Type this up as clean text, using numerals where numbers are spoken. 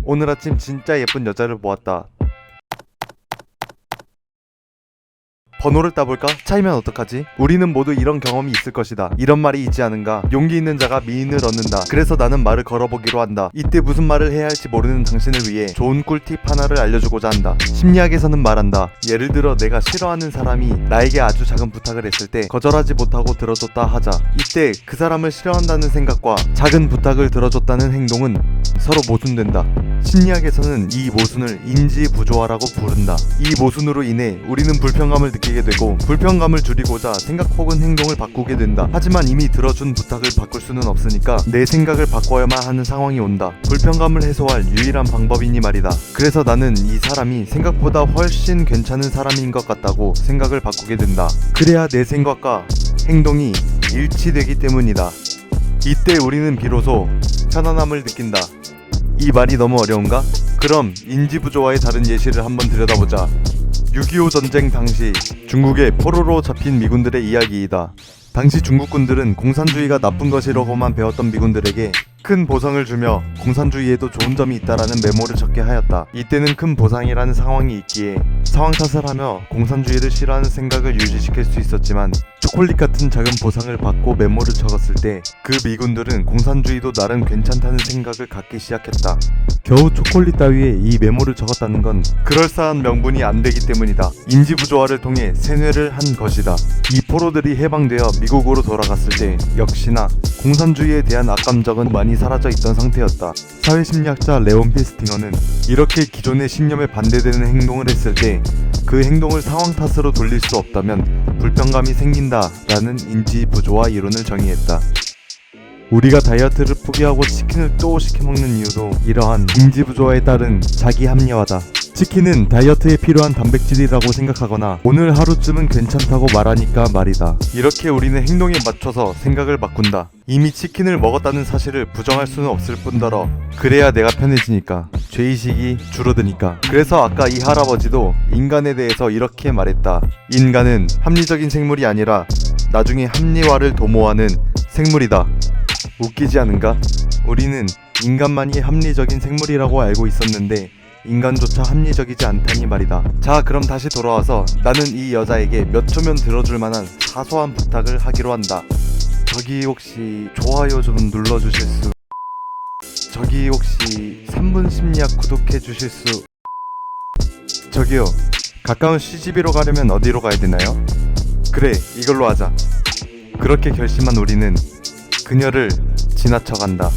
오늘 아침 진짜 예쁜 여자를 보았다. 번호를 따볼까? 차이면 어떡하지? 우리는 모두 이런 경험이 있을 것이다. 이런 말이 있지 않은가? 용기 있는 자가 미인을 얻는다. 그래서 나는 말을 걸어보기로 한다. 이때 무슨 말을 해야 할지 모르는 당신을 위해 좋은 꿀팁 하나를 알려주고자 한다. 심리학에서는 말한다. 예를 들어 내가 싫어하는 사람이 나에게 아주 작은 부탁을 했을 때 거절하지 못하고 들어줬다 하자. 이때 그 사람을 싫어한다는 생각과 작은 부탁을 들어줬다는 행동은 서로 모순된다. 심리학에서는 이 모순을 인지부조화라고 부른다. 이 모순으로 인해 우리는 불편감을 느끼게 되고, 불편감을 줄이고자 생각 혹은 행동을 바꾸게 된다. 하지만 이미 들어준 부탁을 바꿀 수는 없으니까 내 생각을 바꿔야만 하는 상황이 온다. 불편감을 해소할 유일한 방법이니 말이다. 그래서 나는 이 사람이 생각보다 훨씬 괜찮은 사람인 것 같다고 생각을 바꾸게 된다. 그래야 내 생각과 행동이 일치되기 때문이다. 이때 우리는 비로소 편안함을 느낀다. 이 말이 너무 어려운가? 그럼 인지부조화의 다른 예시를 한번 들여다보자. 6.25 전쟁 당시 중국의 포로로 잡힌 미군들의 이야기이다. 당시 중국군들은 공산주의가 나쁜 것이라고만 배웠던 미군들에게 큰 보상을 주며 공산주의에도 좋은 점이 있다라는 메모를 적게 하였다. 이때는 큰 보상이라는 상황이 있기에 상황 탓을 하며 공산주의를 싫어하는 생각을 유지시킬 수 있었지만, 초콜릿 같은 작은 보상을 받고 메모를 적었을 때 그 미군들은 공산주의도 나름 괜찮다는 생각을 갖기 시작했다. 겨우 초콜릿 따위에 이 메모를 적었다는 건 그럴싸한 명분이 안 되기 때문이다. 인지부조화를 통해 세뇌를 한 것이다. 이 포로들이 해방되어 미국으로 돌아갔을 때 역시나 공산주의에 대한 악감정은 많이 사라져 있던 상태였다. 사회심리학자 레온 피스팅어는 이렇게 기존의 신념에 반대되는 행동을 했을 때 그 행동을 상황 탓으로 돌릴 수 없다면 불편감이 생긴다라는 인지부조화 이론을 정의했다. 우리가 다이어트를 포기하고 치킨을 또 시켜먹는 이유도 이러한 인지부조화에 따른 자기 합리화다. 치킨은 다이어트에 필요한 단백질이라고 생각하거나 오늘 하루쯤은 괜찮다고 말하니까 말이다. 이렇게 우리는 행동에 맞춰서 생각을 바꾼다. 이미 치킨을 먹었다는 사실을 부정할 수는 없을 뿐더러 그래야 내가 편해지니까, 죄의식이 줄어드니까. 그래서 아까 이 할아버지도 인간에 대해서 이렇게 말했다. 인간은 합리적인 생물이 아니라 나중에 합리화를 도모하는 생물이다. 웃기지 않은가? 우리는 인간만이 합리적인 생물이라고 알고 있었는데 인간조차 합리적이지 않다니 말이다. 자, 그럼 다시 돌아와서 나는 이 여자에게 몇 초면 들어줄 만한 사소한 부탁을 하기로 한다. 저기 혹시 좋아요 좀 눌러주실 수? 저기 혹시 3분 심리학 구독해 주실 수? 저기요, 가까운 CGV로 가려면 어디로 가야 되나요? 그래, 이걸로 하자. 그렇게 결심한 우리는 그녀를 지나쳐간다.